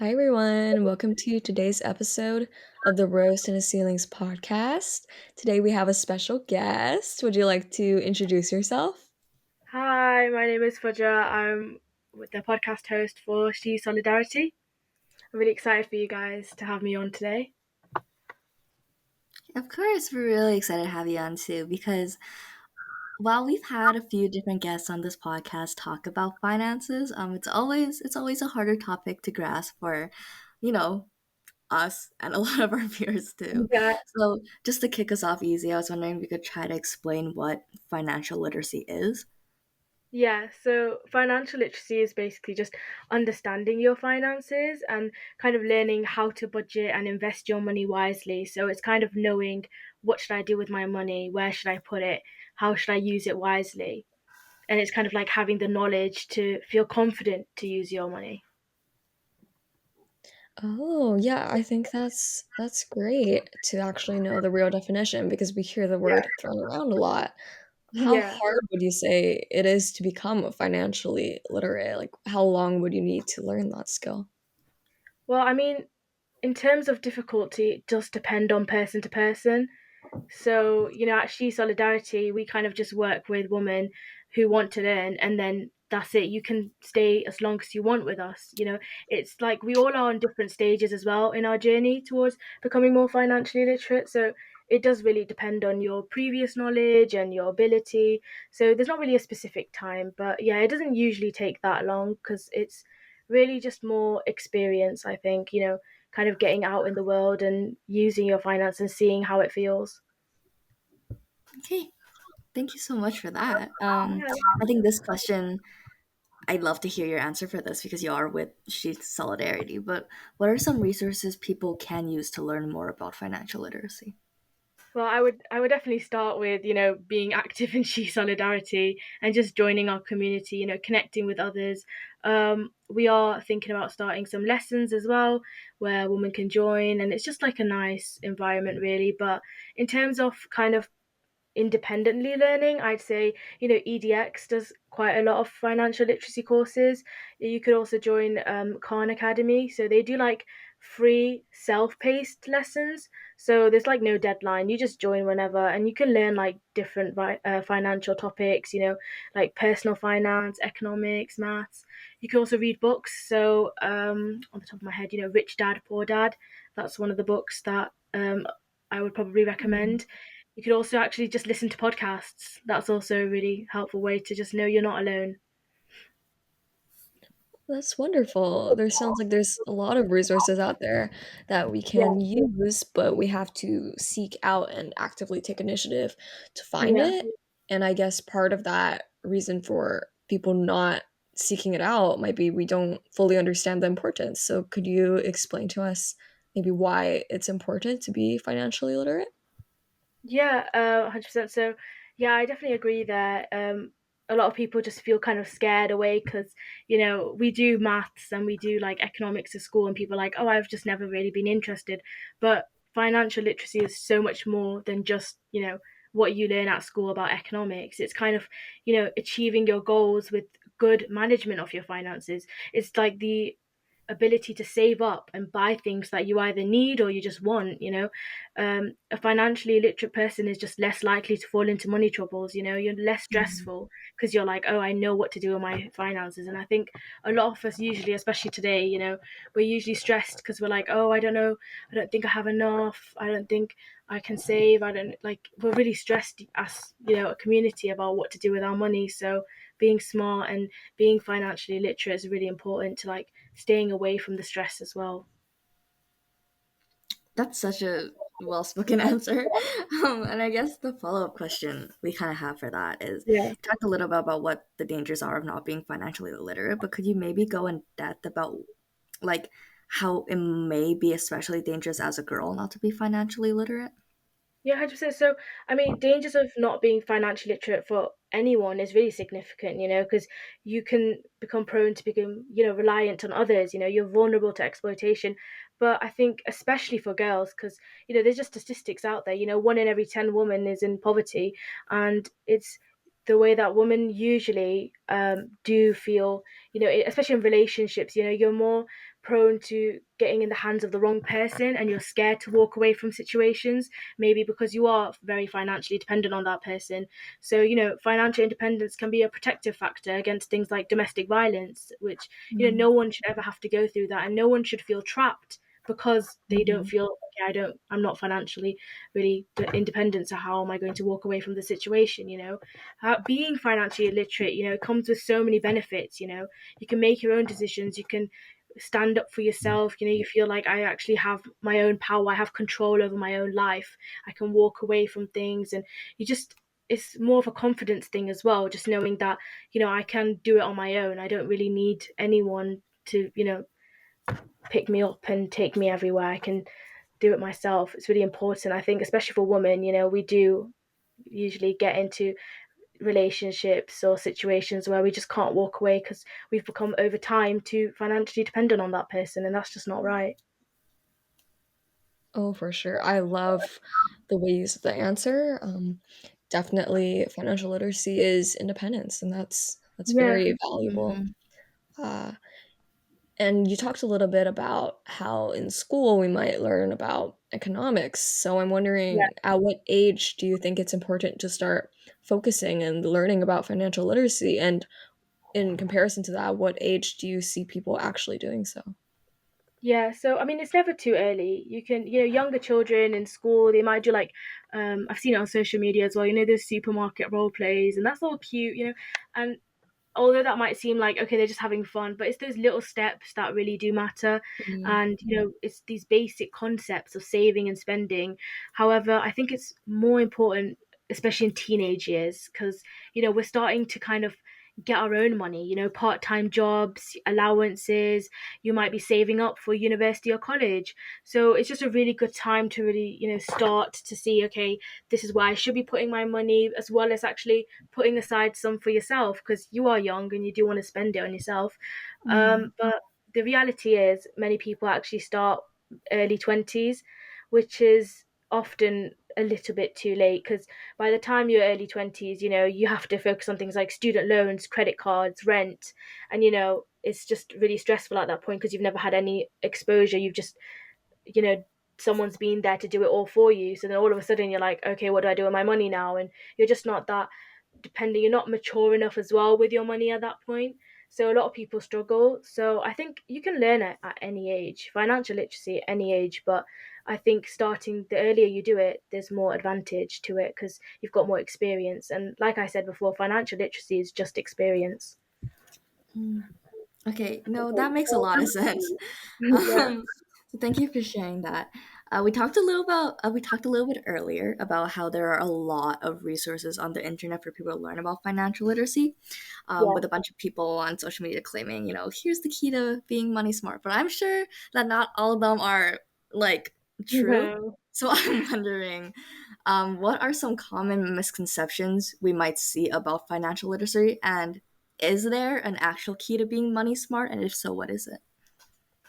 Hi, everyone. Welcome to today's episode of the Roast and a Ceilings podcast. Today we have a special guest. Would you like to introduce yourself? Hi, my name is Fajr. I'm with the podcast host for She Solidarity. I'm really excited for you guys to have me on today. Of course, we're really excited to have you on too because while we've had a few different guests on this podcast talk about finances, it's always a harder topic to grasp for, you know, us and a lot of our peers too. Yeah, So just to kick us off easy, I was wondering if we could try to explain what financial literacy is. yeah. So financial literacy is basically just understanding your finances and kind of learning how to budget and invest your money wisely. So it's kind of knowing what should I do with my money, where should I put it, how should I use it wisely, and it's kind of like having the knowledge to feel confident to use your money. Oh, yeah, I think that's great to actually know the real definition because we hear the Yeah. word thrown around a lot. How Yeah. hard would you say it is to become financially literate? Like, how long would you need to learn that skill? Well, I mean, in terms of difficulty, it does depend on person to person. So, at She Solidarity, we kind of just work with women who want to learn, and then that's it. You can stay as long as you want with us. It's like we all are on different stages as well in our journey towards becoming more financially literate. So, it does really depend on your previous knowledge and your ability. So, there's not really a specific time, but yeah, it doesn't usually take that long because it's really just more experience, I think, kind of getting out in the world and using your finance and seeing how it feels. Okay, thank you so much for that. Yeah. I think this question I'd love to hear your answer for this because you are with She's Solidarity. But what are some resources people can use to learn more about financial literacy? Well, I would definitely start with, being active in She Solidarity and just joining our community, connecting with others. We are thinking about starting some lessons as well where women can join, and it's just like a nice environment really. But in terms of kind of independently learning, I'd say, EDX does quite a lot of financial literacy courses. You could also join Khan Academy. So they do like free self-paced lessons. So there's like no deadline. You just join whenever and you can learn like different financial topics, like personal finance, economics, maths. You can also read books. So on the top of my head, Rich Dad, Poor Dad. That's one of the books that I would probably recommend. You could also actually just listen to podcasts. That's also a really helpful way to just know you're not alone. That's wonderful. There sounds like there's a lot of resources out there that we Yeah, can use, but we have to seek out and actively take initiative to find yeah. it. And I guess part of that reason for people not seeking it out might be we don't fully understand the importance. So could you explain to us maybe why it's important to be financially literate? Yeah, 100%. So, yeah, I definitely agree there. A lot of people just feel kind of scared away because, we do maths and we do like economics at school, and people are like, oh, I've just never really been interested. But financial literacy is so much more than just, what you learn at school about economics. It's kind of, achieving your goals with good management of your finances. It's like the ability to save up and buy things that you either need or you just want. A financially literate person is just less likely to fall into money troubles. You're less Mhm. stressful because you're like, oh, I know what to do with my finances. And I think a lot of us usually, especially today, we're usually stressed because we're like, oh, I don't know, I don't think I have enough, I don't think I can save, I don't like, we're really stressed as, a community about what to do with our money. So being smart and being financially literate is really important to like staying away from the stress as well. That's such a well spoken answer. And I guess the follow up question we kind of have for that is Yeah. you talked a little bit about what the dangers are of not being financially illiterate, but could you maybe go in depth about like how it may be especially dangerous as a girl not to be financially literate? Yeah, 100%. So, I mean, dangers of not being financially literate for anyone is really significant, because you can become prone to become, reliant on others, you're vulnerable to exploitation. But I think, especially for girls, because, there's just statistics out there, one in every 10 women is in poverty. And it's the way that women usually do feel, especially in relationships, you're more prone to getting in the hands of the wrong person, and you're scared to walk away from situations, maybe because you are very financially dependent on that person. So, financial independence can be a protective factor against things like domestic violence, which, Mm, no one should ever have to go through that, and no one should feel trapped because they don't mhm, feel, okay, I'm not financially really independent, so how am I going to walk away from the situation? Being financially illiterate, comes with so many benefits. You can make your own decisions, you can stand up for yourself. You feel like, I actually have my own power, I have control over my own life, I can walk away from things. And you just it's more of a confidence thing as well, just knowing that, I can do it on my own. I don't really need anyone to, pick me up and take me everywhere. I can do it myself. It's really important, I think, especially for women. We do usually get into relationships or situations where we just can't walk away because we've become over time too financially dependent on that person, and that's just not right. Oh, for sure. I love the way you said the answer. Definitely, financial literacy is independence, and that's Yeah. very valuable. mhm. Uh, and you talked a little bit about how in school we might learn about economics. So I'm Yeah. wondering, at what age do you think it's important to start focusing and learning about financial literacy? And in comparison to that, what age do you see people actually doing so? Yeah, so I mean, it's never too early. You can, younger children in school, they might do like, I've seen it on social media as well. There's supermarket role plays, and that's all cute. And although that might seem like, okay, they're just having fun, but it's those little steps that really do matter. Mm, And it's these basic concepts of saving and spending. However, I think it's more important, especially in teenage years, because we're starting to kind of get our own money, part-time jobs, allowances. You might be saving up for university or college, so it's just a really good time to really, start to see, okay, this is where I should be putting my money, as well as actually putting aside some for yourself, because you are young and you do want to spend it on yourself. Mm, But the reality is, many people actually start early 20s, which is often a little bit too late, because by the time you're early 20s, you have to focus on things like student loans, credit cards, rent. And, it's just really stressful at that point because you've never had any exposure. You've just, you know, someone's been there to do it all for you. So then all of a sudden you're like, okay, what do I do with my money now? And you're just not that depending, you're not mature enough as well with your money at that point. So a lot of people struggle. So I think you can learn it at any age, financial literacy at any age, but I think starting the earlier you do it, there's more advantage to it because you've got more experience. And like I said before, financial literacy is just experience. mm. Okay, no, that makes a lot of sense. Yeah, So thank you for sharing that. We talked a little bit earlier about how there are a lot of resources on the internet for people to learn about financial literacy, yeah. with a bunch of people on social media claiming, here's the key to being money smart. But I'm sure that not all of them are like true. No. So I'm wondering, what are some common misconceptions we might see about financial literacy, and is there an actual key to being money smart? And if so, what is it?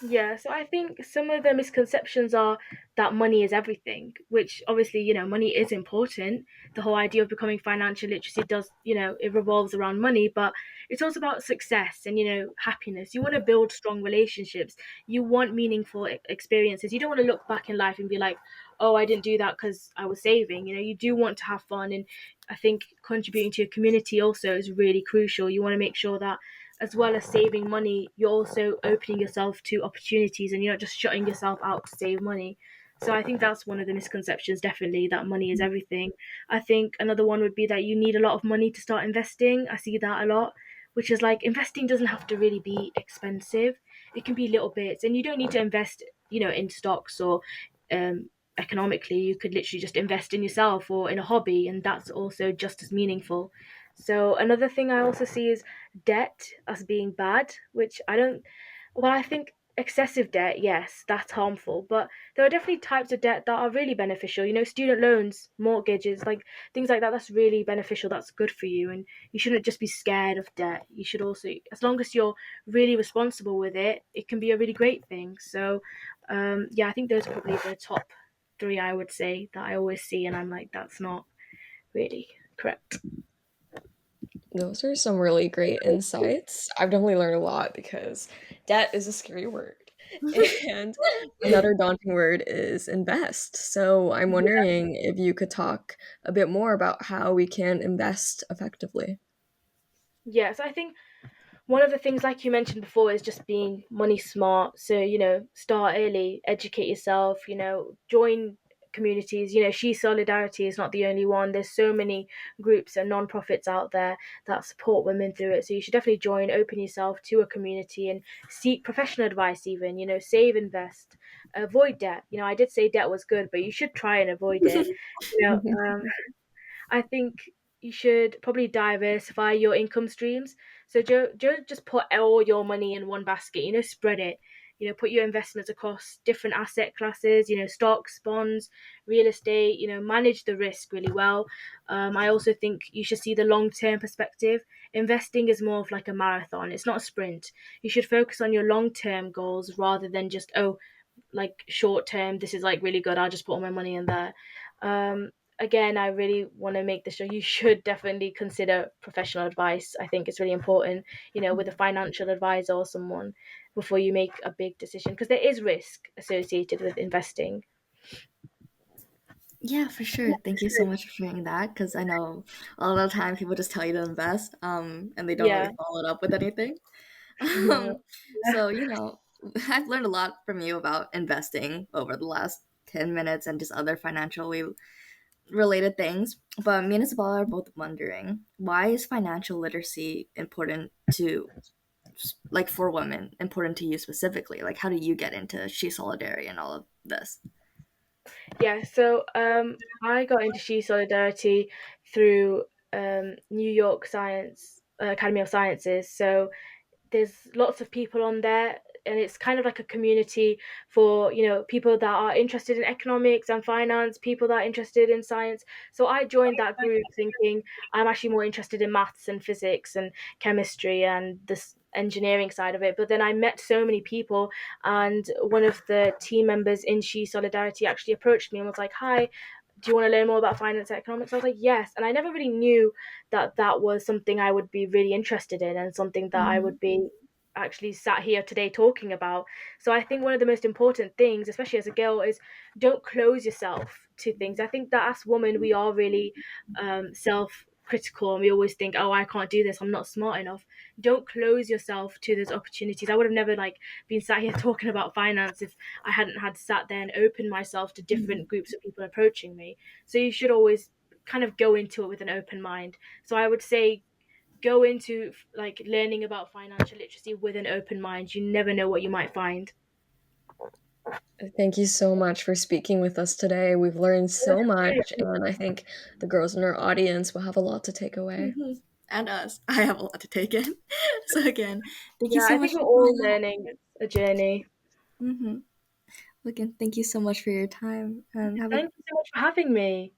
Yeah, so I think some of the misconceptions are that money is everything, which obviously, money is important. The whole idea of becoming financial literacy does, it revolves around money, but it's also about success and, happiness. You want to build strong relationships. You want meaningful experiences. You don't want to look back in life and be like, oh, I didn't do that because I was saving. You do want to have fun. And I think contributing to your community also is really crucial. You want to make sure that as well as saving money, you're also opening yourself to opportunities and you're not just shutting yourself out to save money. So I think that's one of the misconceptions, definitely, that money is everything. I think another one would be that you need a lot of money to start investing. I see that a lot, which is like investing doesn't have to really be expensive. It can be little bits, and you don't need to invest, in stocks or um, economically. You could literally just invest in yourself or in a hobby, and that's also just as meaningful. So another thing I also see is debt as being bad, which I don't. Well, I think excessive debt, yes, that's harmful, but there are definitely types of debt that are really beneficial. Student loans, mortgages, like things like that. That's really beneficial. That's good for you, and you shouldn't just be scared of debt. You should also, as long as you're really responsible with it, it can be a really great thing. So, yeah, I think those are probably the top three I would say that I always see, and I'm like, that's not really correct. Those are some really great insights. I've definitely learned a lot because debt is a scary word. And another daunting word is invest. So I'm wondering if you could talk a bit more about how we can invest effectively. Yes, I think one of the things, like you mentioned before, is just being money smart. So, start early, educate yourself, join communities. She Solidarity is not the only one. There's so many groups and non-profits out there that support women through it. So you should definitely join, open yourself to a community and seek professional advice even, save, invest, avoid debt. I did say debt was good, but you should try and avoid it. You know, Mhm. um, I think you should probably diversify your income streams. So don't just put all your money in one basket. Spread it. Put your investments across different asset classes. Stocks, bonds, real estate. Manage the risk really well. I also think you should see the long term perspective. Investing is more of like a marathon. It's not a sprint. You should focus on your long term goals rather than just, like, short term, this is like really good, I'll just put all my money in there. Again, I really want to make the show, you should definitely consider professional advice. I think it's really important, with a financial advisor or someone, before you make a big decision, because there is risk associated with investing. Yeah, for sure. Thank you so much for sharing that because I know a lot of the time people just tell you to invest, and they don't Yeah. really follow it up with anything. No. Um, so, I've learned a lot from you about investing over the last 10 minutes and just other financially related things. But me and Isabella are both wondering, why is financial literacy important to, like, for women, important to you specifically? Like, how do you get into She Solidarity and all of this? Yeah, so I got into She Solidarity through New York Science Academy of Sciences. So there's lots of people on there, and it's kind of like a community for people that are interested in economics and finance, people that are interested in science. So I joined that group thinking I'm actually more interested in maths and physics and chemistry and this engineering side of it. But then I met so many people, and one of the team members in She Solidarity actually approached me and was like, hi, do you want to learn more about finance and economics? I was like, yes. And I never really knew that that was something I would be really interested in and something that I Mhm. would be actually sat here today talking about. So I think one of the most important things, especially as a girl, is don't close yourself to things. I think that as women, we are really self critical, and we always think, oh, I can't do this, I'm not smart enough. Don't close yourself to those opportunities. I would have never been sat here talking about finance if I hadn't had sat there and opened myself to different groups of people approaching me. So you should always kind of go into it with an open mind. So I would say go into like learning about financial literacy with an open mind. You never know what you might find. Thank you so much for speaking with us today. We've learned so much, and I think the girls in our audience will have a lot to take away. Mhm. And us. I have a lot to take in. So again, thank you Yeah, so I much think we're for all coming learning. It's a journey. on. Again, thank you so much for your time and have a Thank you so much for having me.